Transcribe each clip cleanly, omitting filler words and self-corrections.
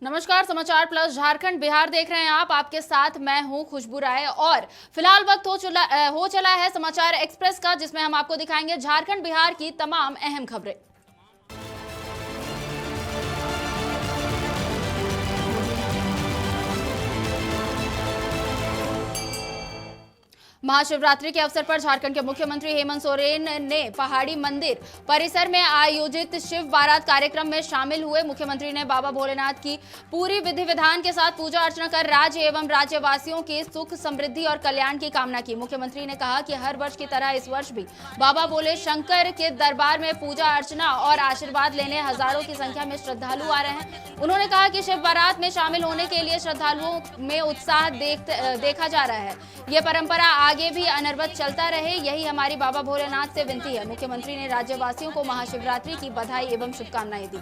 नमस्कार, समाचार प्लस झारखंड बिहार देख रहे हैं आप। आपके साथ मैं हूं खुशबू राय और फिलहाल वक्त हो चला है समाचार एक्सप्रेस का, जिसमें हम आपको दिखाएंगे झारखंड बिहार की तमाम अहम खबरें। महाशिवरात्रि के अवसर पर झारखंड के मुख्यमंत्री हेमंत सोरेन ने पहाड़ी मंदिर परिसर में आयोजित शिव बारात कार्यक्रम में शामिल हुए। मुख्यमंत्री ने बाबा भोलेनाथ की पूरी विधि विधान के साथ पूजा अर्चना कर राज्य एवं राज्यवासियों के सुख समृद्धि और कल्याण की कामना की। मुख्यमंत्री ने कहा कि हर वर्ष की तरह इस वर्ष भी बाबा भोले शंकर के दरबार में पूजा अर्चना और आशीर्वाद लेने हजारों की संख्या में श्रद्धालु आ रहे हैं। उन्होंने कहा कि शिव बारात में शामिल होने के लिए श्रद्धालुओं में उत्साह देखा जा रहा है। ये परंपरा आगे भी अनवरत चलता रहे, यही हमारी बाबा भोलेनाथ से विनती है। मुख्यमंत्री ने राज्यवासियों को महाशिवरात्रि की बधाई एवं शुभकामनाएं दी।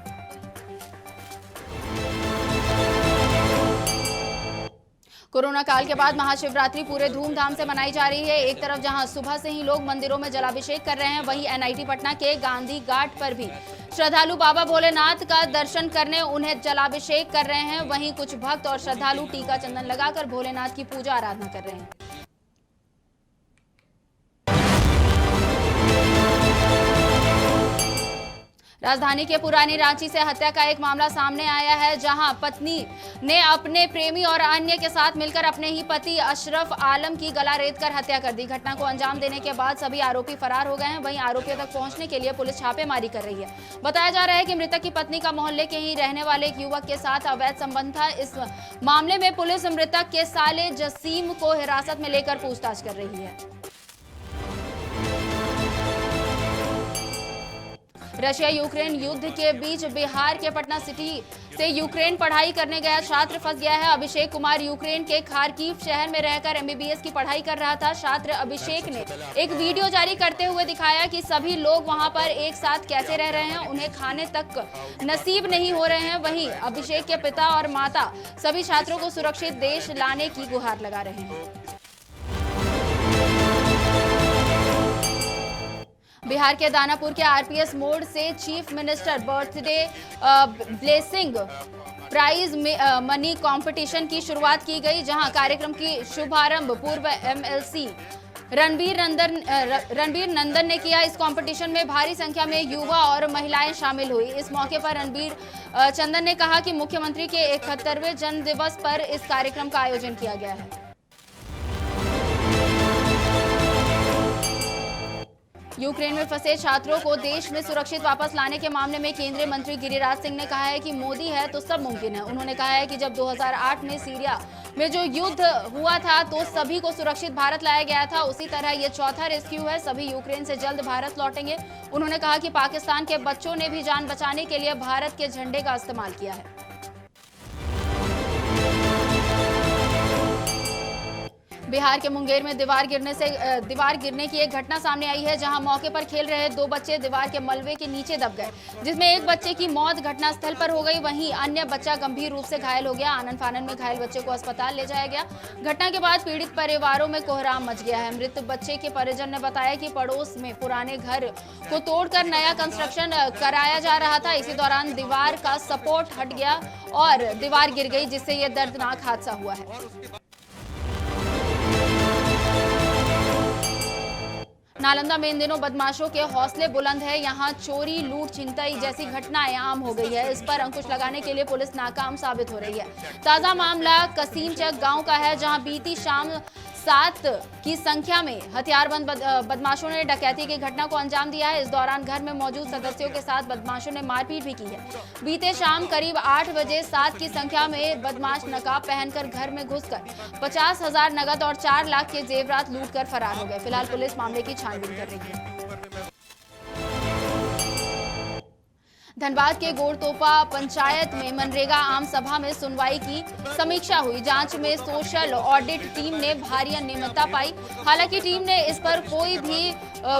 कोरोना काल के बाद महाशिवरात्रि पूरे धूमधाम से मनाई जा रही है। एक तरफ जहां सुबह से ही लोग मंदिरों में जलाभिषेक कर रहे हैं, वहीं एनआईटी पटना के गांधी घाट पर भी श्रद्धालु बाबा भोलेनाथ का दर्शन करने उन्हें जलाभिषेक कर रहे हैं। वहीं कुछ भक्त और श्रद्धालु टीका चंदन लगाकर भोलेनाथ की पूजा आराधना कर रहे हैं। राजधानी के पुरानी रांची से हत्या का एक मामला सामने आया है, जहां पत्नी ने अपने प्रेमी और अन्य के साथ मिलकर अपने ही पति अशरफ आलम की गला रेतकर हत्या कर दी। घटना को अंजाम देने के बाद सभी आरोपी फरार हो गए हैं। वहीं आरोपियों तक पहुंचने के लिए पुलिस छापेमारी कर रही है। बताया जा रहा है कि मृतक की पत्नी का मोहल्ले के ही रहने वाले एक युवक के साथ अवैध संबंध था। इस मामले में पुलिस मृतक के साले जसीम को हिरासत में लेकर पूछताछ कर रही है। रशिया यूक्रेन युद्ध के बीच बिहार के पटना सिटी से यूक्रेन पढ़ाई करने गया छात्र फंस गया है। अभिषेक कुमार यूक्रेन के खार्किव शहर में रहकर एमबीबीएस की पढ़ाई कर रहा था। छात्र अभिषेक ने एक वीडियो जारी करते हुए दिखाया कि सभी लोग वहां पर एक साथ कैसे रह रहे हैं, उन्हें खाने तक नसीब नहीं हो रहे हैं। वहीं अभिषेक के पिता और माता सभी छात्रों को सुरक्षित देश लाने की गुहार लगा रहे हैं। बिहार के दानापुर के आरपीएस मोड़ से chief minister birthday blessing prize money competition की शुरुआत की गई, जहां कार्यक्रम की शुभारंभ पूर्व एमएलसी रणबीर नंदन ने किया। इस कंपटीशन में भारी संख्या में युवा और महिलाएं शामिल हुई। इस मौके पर रणबीर चंदन ने कहा कि मुख्यमंत्री के 71वें जन्म दिवस पर इस कार्यक्रम का आयोजन किया गया है। यूक्रेन में फंसे छात्रों को देश में सुरक्षित वापस लाने के मामले में केंद्रीय मंत्री गिरिराज सिंह ने कहा है कि मोदी है तो सब मुमकिन है। उन्होंने कहा है कि जब 2008 में सीरिया में जो युद्ध हुआ था तो सभी को सुरक्षित भारत लाया गया था, उसी तरह ये चौथा रेस्क्यू है। सभी यूक्रेन से जल्द भारत लौटेंगे। उन्होंने कहा कि पाकिस्तान के बच्चों ने भी जान बचाने के लिए भारत के झंडे का इस्तेमाल किया है। बिहार के मुंगेर में दीवार गिरने की एक घटना सामने आई है, जहां मौके पर खेल रहे दो बच्चे दीवार के मलबे के नीचे दब गए, जिसमें एक बच्चे की मौत घटनास्थल पर हो गई। वहीं अन्य बच्चा गंभीर रूप से घायल हो गया। आनन फानन में घायल बच्चे को अस्पताल ले जाया गया। घटना के बाद पीड़ित परिवारों में कोहराम मच गया है। मृत बच्चे के परिजन ने बताया कि पड़ोस में पुराने घर को तोड़कर नया कंस्ट्रक्शन कराया जा रहा था। इसी दौरान दीवार का सपोर्ट हट गया और दीवार गिर गई, जिससे यह दर्दनाक हादसा हुआ है। नालंदा में इन दिनों बदमाशों के हौसले बुलंद है। यहां चोरी, लूट, छिनतई जैसी घटनाएं आम हो गई है। इस पर अंकुश लगाने के लिए पुलिस नाकाम साबित हो रही है। ताजा मामला कसीमचक गांव का है, जहां बीती शाम 7 की संख्या में हथियारबंद बदमाशों ने डकैती की घटना को अंजाम दिया है। इस दौरान घर में मौजूद सदस्यों के साथ बदमाशों ने मारपीट भी की है। बीते शाम करीब 8 बजे 7 की संख्या में बदमाश नकाब पहनकर घर में घुसकर 50,000 नगद और 4 लाख के जेवरात लूटकर फरार हो गए। फिलहाल पुलिस मामले की छानबीन कर रही है। धनबाद के गोड़तोपा पंचायत में मनरेगा आम सभा में सुनवाई की समीक्षा हुई। जांच में सोशल ऑडिट टीम ने भारी अनियमितता पाई। हालांकि टीम ने इस पर कोई भी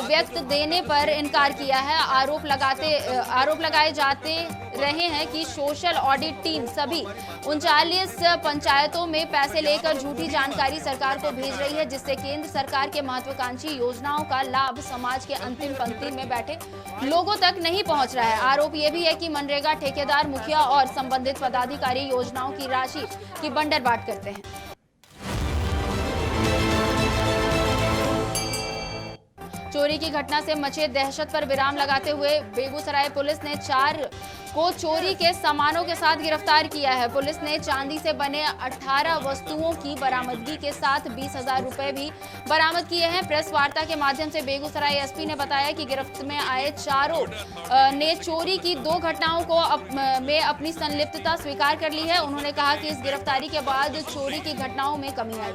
व्यक्त देने पर इनकार किया है। आरोप लगाए जाते रहे हैं कि सोशल ऑडिट टीम सभी 39 पंचायतों में पैसे लेकर झूठी जानकारी सरकार को भेज रही है, जिससे केंद्र सरकार के महत्वाकांक्षी योजनाओं का लाभ समाज के अंतिम पंक्ति में बैठे लोगों तक नहीं पहुंच रहा है। आरोप यह भी है कि मनरेगा ठेकेदार, मुखिया और संबंधित पदाधिकारी योजनाओं की राशि की बंटरबांट करते हैं। चोरी की घटना से मचे दहशत पर विराम लगाते हुए बेगूसराय पुलिस ने 4 को चोरी के सामानों के साथ गिरफ्तार किया है। पुलिस ने चांदी से बने 18 वस्तुओं की बरामदगी के साथ 20,000 रुपए भी बरामद किए हैं। प्रेस वार्ता के माध्यम से बेगूसराय एसपी ने बताया कि गिरफ्त में आए चारों ने चोरी की 2 घटनाओं में अपनी संलिप्तता स्वीकार कर ली है। उन्होंने कहा कि इस गिरफ्तारी के बाद चोरी की घटनाओं में कमी आई।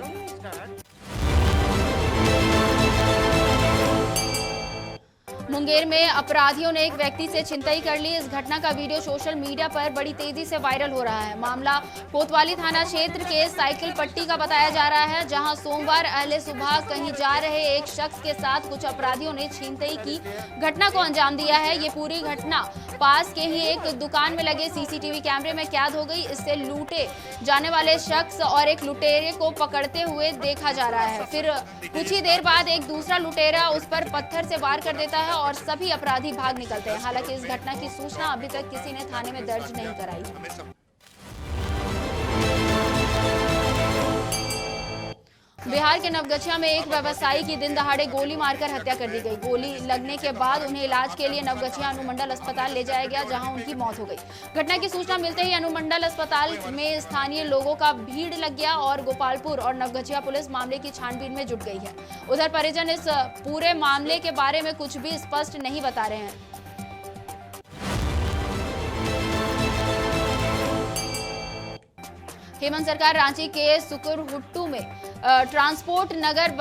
मुंगेर में अपराधियों ने एक व्यक्ति से छिनतई कर ली। इस घटना का वीडियो सोशल मीडिया पर बड़ी तेजी से वायरल हो रहा है। मामला कोतवाली थाना क्षेत्र के साइकिल पट्टी का बताया जा रहा है, जहां सोमवार अहले सुबह कहीं जा रहे एक शख्स के साथ कुछ अपराधियों ने छिनतई की घटना को अंजाम दिया है। ये पूरी घटना पास के ही एक दुकान में लगे सीसीटीवी कैमरे में कैद हो गई। इससे लूटे जाने वाले शख्स और एक लुटेरे को पकड़ते हुए देखा जा रहा है। फिर कुछ ही देर बाद एक दूसरा लुटेरा उस पर पत्थर से वार कर देता है और सभी अपराधी भाग निकलते हैं। हालांकि इस घटना की सूचना अभी तक किसी ने थाने में दर्ज नहीं कराई। बिहार के नवगछिया में एक व्यवसायी की दिन दहाड़े गोली मारकर हत्या कर दी गई। गोली लगने के बाद उन्हें इलाज के लिए नवगछिया अनुमंडल अस्पताल ले जाया गया, जहां उनकी मौत हो गई। घटना की सूचना मिलते ही अनुमंडल अस्पताल में स्थानीय लोगों का भीड़ लग गया और गोपालपुर और नवगछिया पुलिस मामले की छानबीन में जुट गई है। उधर परिजन इस पूरे मामले के बारे में कुछ भी स्पष्ट नहीं बता रहे हैं। हेमंत सरकार रांची के सुकुरहुट्टू में ट्रांसपोर्ट नगर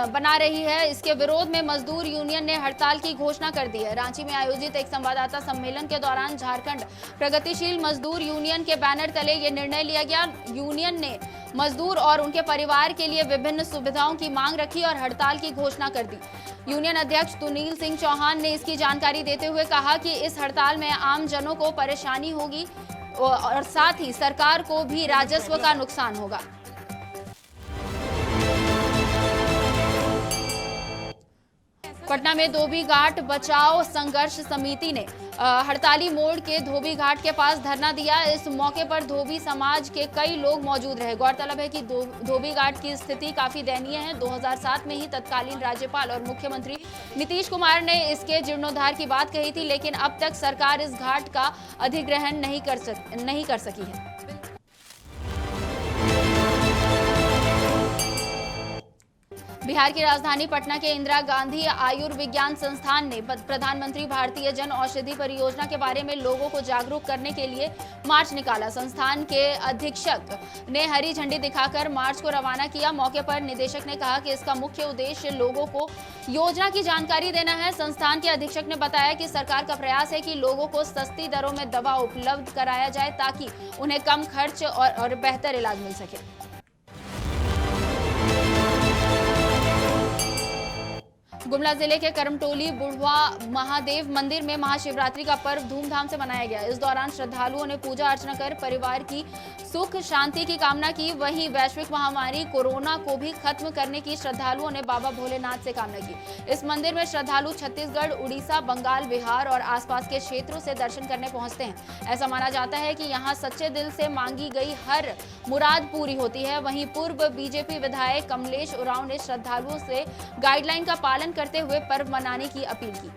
बना रही है। इसके विरोध में मजदूर यूनियन ने हड़ताल की घोषणा कर दी है। रांची में आयोजित एक संवाददाता सम्मेलन के दौरान झारखंड प्रगतिशील मजदूर यूनियन के बैनर तले ये निर्णय लिया गया। यूनियन ने मजदूर और उनके परिवार के लिए विभिन्न सुविधाओं की मांग रखी और हड़ताल की घोषणा कर दी। यूनियन अध्यक्ष तुनील सिंह चौहान ने इसकी जानकारी देते हुए कहा कि इस हड़ताल में आम जनों को परेशानी होगी और साथ ही सरकार को भी राजस्व का नुकसान होगा। पटना में धोबी घाट बचाओ संघर्ष समिति ने हड़ताली मोड़ के धोबी घाट के पास धरना दिया। इस मौके पर धोबी समाज के कई लोग मौजूद रहे। गौरतलब है कि धोबी घाट की स्थिति काफी दयनीय है। 2007 में ही तत्कालीन राज्यपाल और मुख्यमंत्री नीतीश कुमार ने इसके जीर्णोद्धार की बात कही थी, लेकिन अब तक सरकार इस घाट का अधिग्रहण नहीं कर सकी है। बिहार की राजधानी पटना के इंदिरा गांधी आयुर्विज्ञान संस्थान ने प्रधानमंत्री भारतीय जन औषधि परियोजना के बारे में लोगों को जागरूक करने के लिए मार्च निकाला। संस्थान के अधीक्षक ने हरी झंडी दिखाकर मार्च को रवाना किया। मौके पर निदेशक ने कहा कि इसका मुख्य उद्देश्य लोगों को योजना की जानकारी देना है। संस्थान के अधीक्षक ने बताया कि सरकार का प्रयास है कि लोगों को सस्ती दरों में दवा उपलब्ध कराया जाए ताकि उन्हें कम खर्च और बेहतर इलाज मिल सके। गुमला जिले के करमटोली बुढ़वा महादेव मंदिर में महाशिवरात्रि का पर्व धूमधाम से मनाया गया। इस दौरान श्रद्धालुओं ने पूजा अर्चना कर परिवार की सुख शांति की कामना की। वहीं वैश्विक महामारी कोरोना को भी खत्म करने की श्रद्धालुओं ने बाबा भोलेनाथ से कामना की। इस मंदिर में श्रद्धालु छत्तीसगढ़, उड़ीसा, बंगाल, बिहार और आसपास के क्षेत्रों से दर्शन करने पहुंचते हैं। ऐसा माना जाता है कि यहाँ सच्चे दिल से मांगी गई हर मुराद पूरी होती है। वहीं पूर्व बीजेपी विधायक कमलेश उरांव ने श्रद्धालुओं से गाइडलाइन का पालन करते हुए पर्व मनाने की अपील की।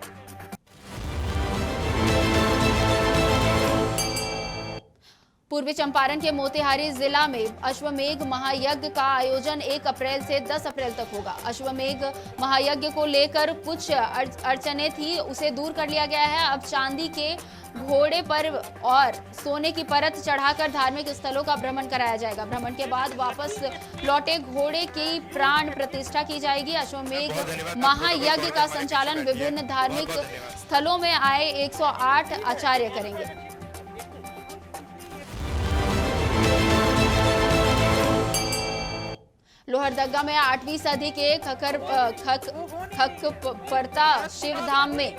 पूर्वी चंपारण के मोतिहारी जिला में अश्वमेघ महायज्ञ का आयोजन 1 अप्रैल से 10 अप्रैल तक होगा। अश्वमेघ महायज्ञ को लेकर कुछ अड़चनें थी, उसे दूर कर लिया गया है। अब चांदी के घोड़े पर और सोने की परत चढ़ाकर धार्मिक स्थलों का भ्रमण कराया जाएगा। भ्रमण के बाद वापस लौटे घोड़े की प्राण प्रतिष्ठा की जाएगी। अश्वमेघ महायज्ञ का संचालन विभिन्न धार्मिक स्थलों में आए 108 आचार्य करेंगे। लोहरदगा में 8वीं सदी के खकपरता शिव धाम में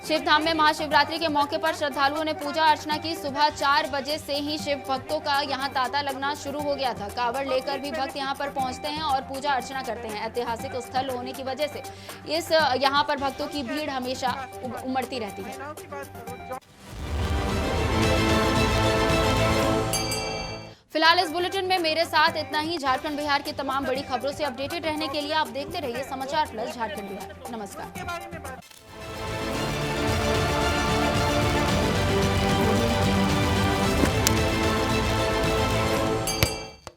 शिवधाम में महाशिवरात्रि के मौके पर श्रद्धालुओं ने पूजा अर्चना की। सुबह 4 बजे से ही शिव भक्तों का यहां तांता लगना शुरू हो गया था। कावड़ लेकर भी भक्त यहां पर पहुंचते हैं और पूजा अर्चना करते हैं। ऐतिहासिक स्थल होने की वजह से इस यहां पर भक्तों की भीड़ हमेशा उमड़ती रहती है। फिलहाल इस बुलेटिन में मेरे साथ इतना ही। झारखंड बिहार की तमाम बड़ी खबरों से अपडेटेड रहने के लिए आप देखते रहिए समाचार प्लस झारखंड बिहार। नमस्कार।